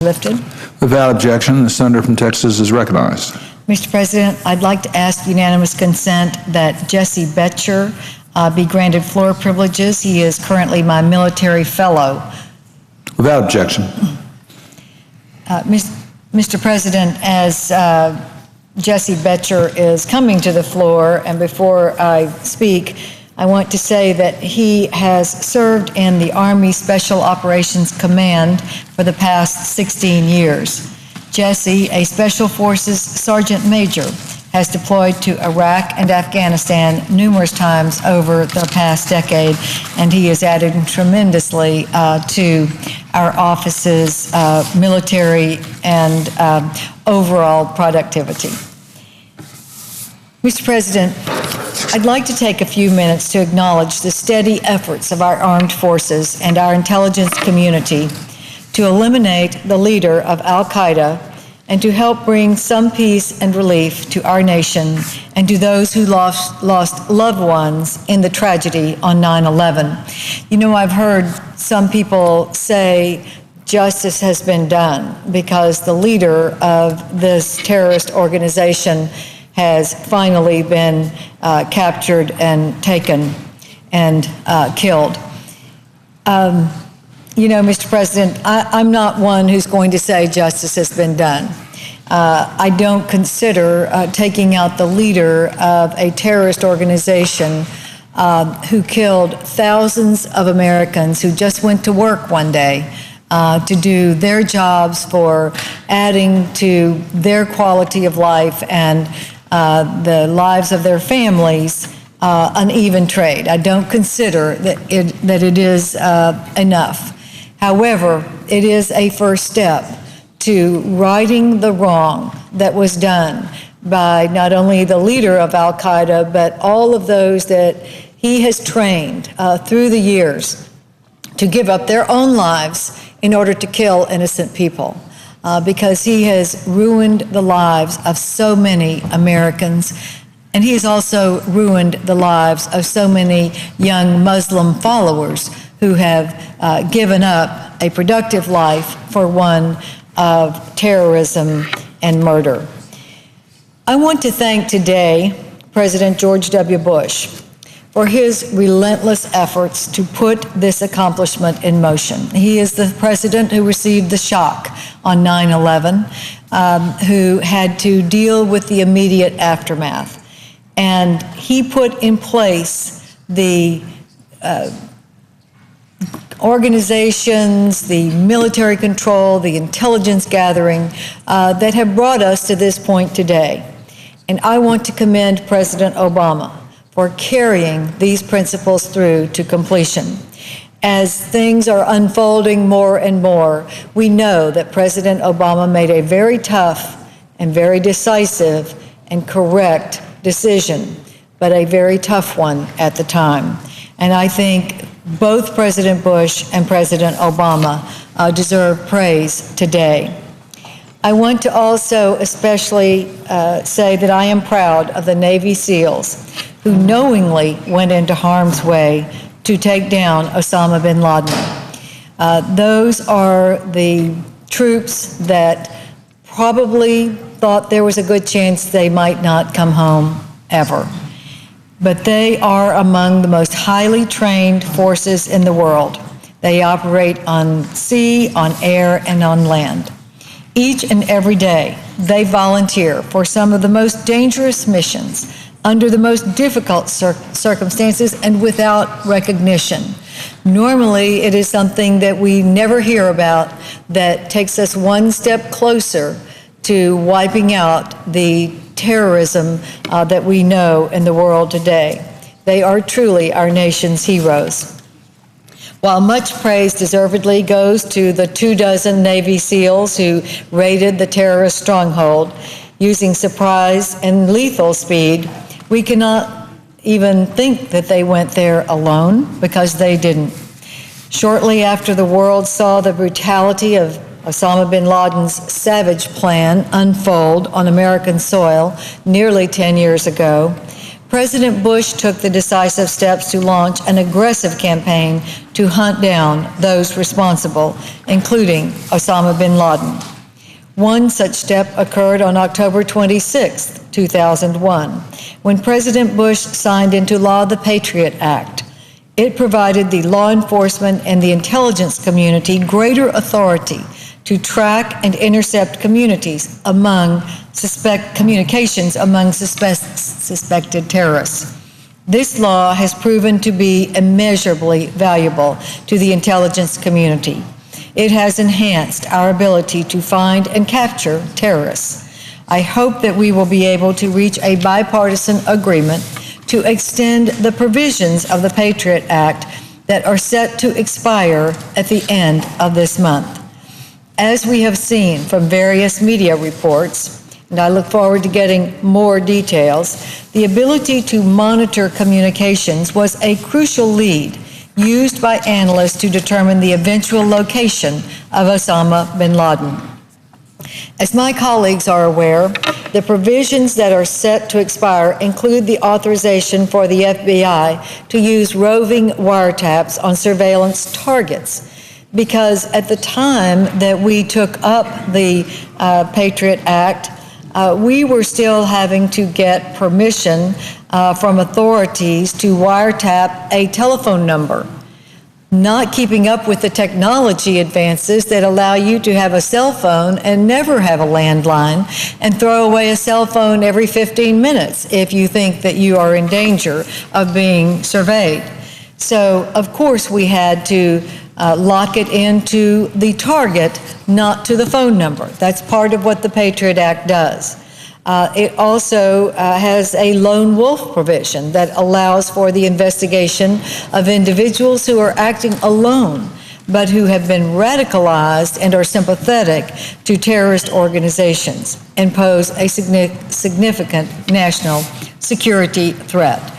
Lifted. Without objection, the senator from Texas is recognized. Mr. President, I'd like to ask unanimous consent that Jesse Betcher be granted floor privileges. He is currently my military fellow. Without objection. Mr. President, as Jesse Betcher is coming to the floor, and before I speak, I want to say that he has served in the Army Special Operations Command for the past 16 years. Jesse, a Special Forces Sergeant Major, has deployed to Iraq and Afghanistan numerous times over the past decade, and he has added tremendously to our office's military and overall productivity. Mr. President, I'd like to take a few minutes to acknowledge the steady efforts of our armed forces and our intelligence community to eliminate the leader of al-Qaeda and to help bring some peace and relief to our nation and to those who lost loved ones in the tragedy on 9/11. You know, I've heard some people say justice has been done because the leader of this terrorist organization has finally been captured and taken and killed. You know, Mr. President, I'm not one who's going to say justice has been done. I don't consider taking out the leader of a terrorist organization who killed thousands of Americans who just went to work one day to do their jobs for adding to their quality of life and the lives of their families, an even trade. I don't consider that it is enough. However, it is a first step to righting the wrong that was done by not only the leader of al-Qaeda, but all of those that he has trained through the years to give up their own lives in order to kill innocent people. Because he has ruined the lives of so many Americans, and he has also ruined the lives of so many young Muslim followers who have given up a productive life for one of terrorism and murder. I want to thank today President George W. Bush for his relentless efforts to put this accomplishment in motion. He is the president who received the shock on 9/11, who had to deal with the immediate aftermath. And he put in place the organizations, the military control, the intelligence gathering that have brought us to this point today. And I want to commend President Obama for carrying these principles through to completion. As things are unfolding more and more, we know that President Obama made a very tough and very decisive and correct decision, but a very tough one at the time. And I think both President Bush and President Obama deserve praise today. I want to also especially say that I am proud of the Navy SEALs who knowingly went into harm's way to take down Osama bin Laden. Those are the troops that probably thought there was a good chance they might not come home ever. But they are among the most highly trained forces in the world. They operate on sea, on air, and on land. Each and every day, they volunteer for some of the most dangerous missions under the most difficult circumstances and without recognition. Normally, it is something that we never hear about that takes us one step closer to wiping out the terrorism that we know in the world today. They are truly our nation's heroes. While much praise deservedly goes to the 24 Navy SEALs who raided the terrorist stronghold using surprise and lethal speed, we cannot even think that they went there alone, because they didn't. Shortly after the world saw the brutality of Osama bin Laden's savage plan unfold on American soil nearly 10 years ago, President Bush took the decisive steps to launch an aggressive campaign to hunt down those responsible, including Osama bin Laden. One such step occurred on October 26, 2001, when President Bush signed into law the Patriot Act. It provided the law enforcement and the intelligence community greater authority to track and intercept communications among suspected terrorists. This law has proven to be immeasurably valuable to the intelligence community. It has enhanced our ability to find and capture terrorists. I hope that we will be able to reach a bipartisan agreement to extend the provisions of the Patriot Act that are set to expire at the end of this month. As we have seen from various media reports, and I look forward to getting more details, the ability to monitor communications was a crucial lead used by analysts to determine the eventual location of Osama bin Laden. As my colleagues are aware, the provisions that are set to expire include the authorization for the FBI to use roving wiretaps on surveillance targets, because at the time that we took up the Patriot Act, we were still having to get permission from authorities to wiretap a telephone number, not keeping up with the technology advances that allow you to have a cell phone and never have a landline, and throw away a cell phone every 15 minutes if you think that you are in danger of being surveyed. So, of course, we had to lock it into the target, not to the phone number. That's part of what the Patriot Act does. It also has a lone wolf provision that allows for the investigation of individuals who are acting alone, but who have been radicalized and are sympathetic to terrorist organizations and pose a significant national security threat.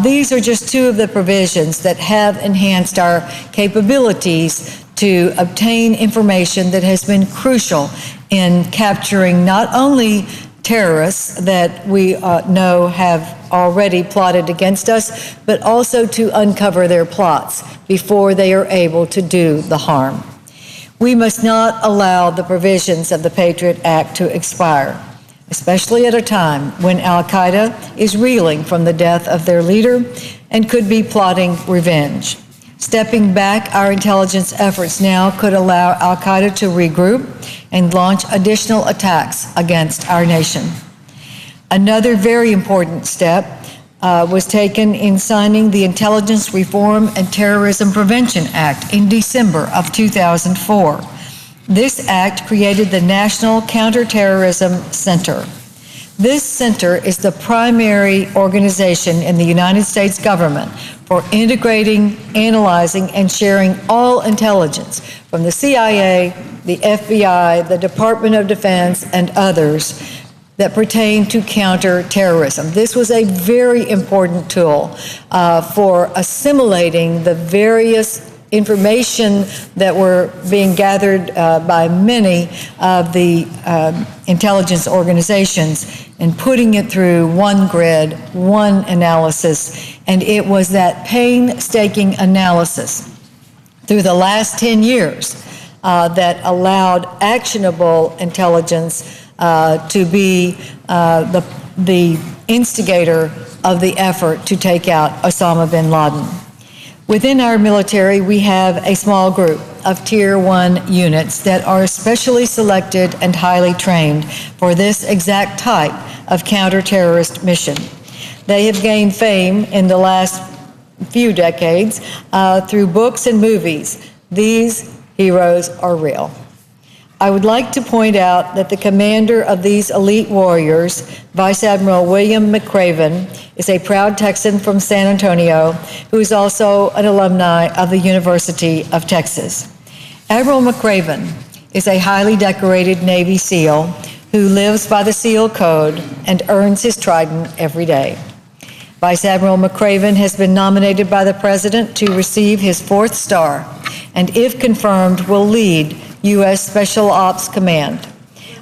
These are just two of the provisions that have enhanced our capabilities to obtain information that has been crucial in capturing not only terrorists that we know have already plotted against us, but also to uncover their plots before they are able to do the harm. We must not allow the provisions of the Patriot Act to expire, especially at a time when Al-Qaeda is reeling from the death of their leader and could be plotting revenge. Stepping back our intelligence efforts now could allow Al-Qaeda to regroup and launch additional attacks against our nation. Another very important step was taken in signing the Intelligence Reform and Terrorism Prevention Act in December of 2004. This act created the National Counterterrorism Center. This center is the primary organization in the United States government for integrating, analyzing, and sharing all intelligence from the CIA, the FBI, the Department of Defense, and others that pertain to counterterrorism. This was a very important tool for assimilating the various information that were being gathered by many of the intelligence organizations and putting it through one grid, one analysis. And it was that painstaking analysis through the last 10 years that allowed actionable intelligence to be the instigator of the effort to take out Osama bin Laden. Within our military, we have a small group of Tier 1 units that are specially selected and highly trained for this exact type of counter-terrorist mission. They have gained fame in the last few decades through books and movies. These heroes are real. I would like to point out that the commander of these elite warriors, Vice Admiral William McRaven, is a proud Texan from San Antonio who is also an alumni of the University of Texas. Admiral McRaven is a highly decorated Navy SEAL who lives by the SEAL Code and earns his trident every day. Vice Admiral McRaven has been nominated by the President to receive his 4th star, and if confirmed, will lead U.S. Special Ops Command.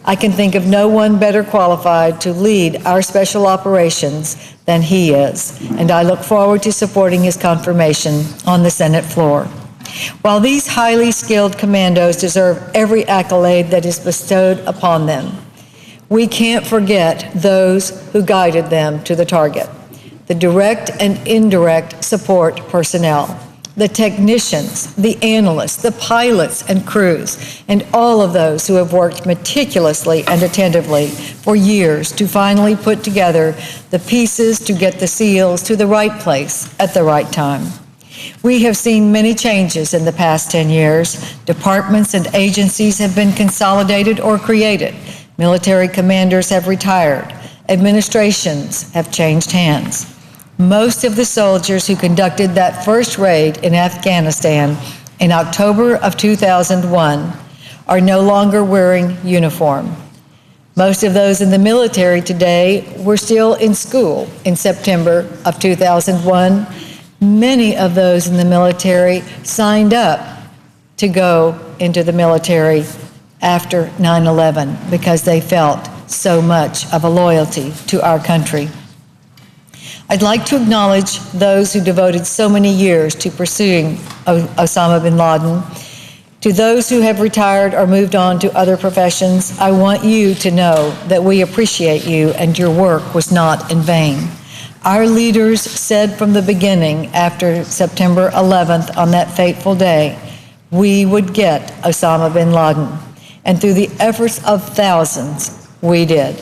I can think of no one better qualified to lead our special operations than he is, and I look forward to supporting his confirmation on the Senate floor. While these highly skilled commandos deserve every accolade that is bestowed upon them, we can't forget those who guided them to the target: the direct and indirect support personnel, the technicians, the analysts, the pilots and crews, and all of those who have worked meticulously and attentively for years to finally put together the pieces to get the SEALs to the right place at the right time. We have seen many changes in the past 10 years. Departments and agencies have been consolidated or created. Military commanders have retired. Administrations have changed hands. Most of the soldiers who conducted that first raid in Afghanistan in October of 2001 are no longer wearing uniform. Most of those in the military today were still in school in September of 2001. Many of those in the military signed up to go into the military after 9/11 because they felt so much of a loyalty to our country. I'd like to acknowledge those who devoted so many years to pursuing Osama bin Laden. To those who have retired or moved on to other professions, I want you to know that we appreciate you and your work was not in vain. Our leaders said from the beginning, after September 11th, on that fateful day, we would get Osama bin Laden. And through the efforts of thousands, we did.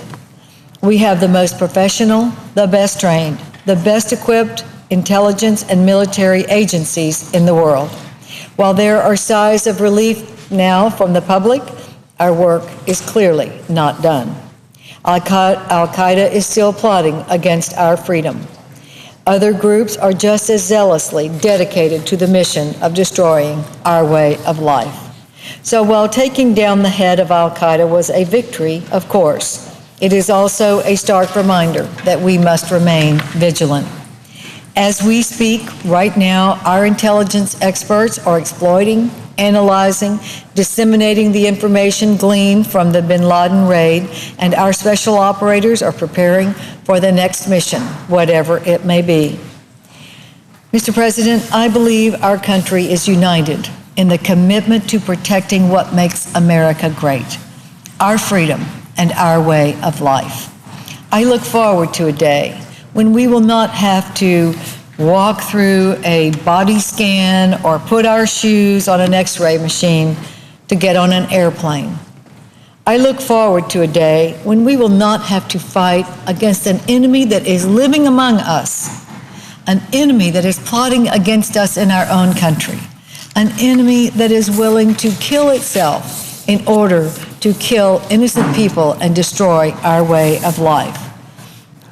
We have the most professional, the best trained, the best equipped intelligence and military agencies in the world. While there are sighs of relief now from the public, our work is clearly not done. Al-Qaeda is still plotting against our freedom. Other groups are just as zealously dedicated to the mission of destroying our way of life. So while taking down the head of Al-Qaeda was a victory, of course, it is also a stark reminder that we must remain vigilant. As we speak right now, our intelligence experts are exploiting, analyzing, disseminating the information gleaned from the bin Laden raid, and our special operators are preparing for the next mission, whatever it may be. Mr. President, I believe our country is united in the commitment to protecting what makes America great, our freedom and our way of life. I look forward to a day when we will not have to walk through a body scan or put our shoes on an X-ray machine to get on an airplane. I look forward to a day when we will not have to fight against an enemy that is living among us, an enemy that is plotting against us in our own country, an enemy that is willing to kill itself in order to kill innocent people and destroy our way of life.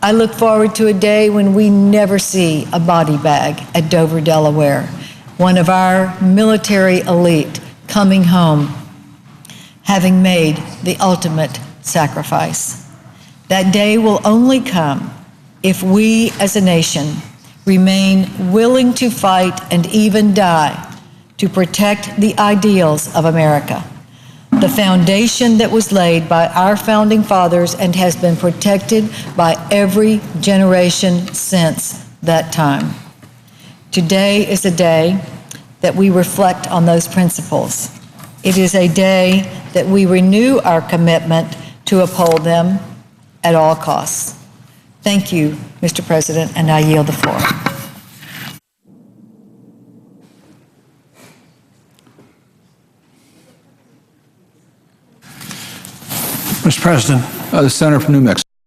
I look forward to a day when we never see a body bag at Dover, Delaware, one of our military elite coming home, having made the ultimate sacrifice. That day will only come if we as a nation remain willing to fight and even die to protect the ideals of America, the foundation that was laid by our founding fathers and has been protected by every generation since that time. Today is a day that we reflect on those principles. It is a day that we renew our commitment to uphold them at all costs. Thank you, Mr. President, and I yield the floor. Mr. President. The Senator from New Mexico.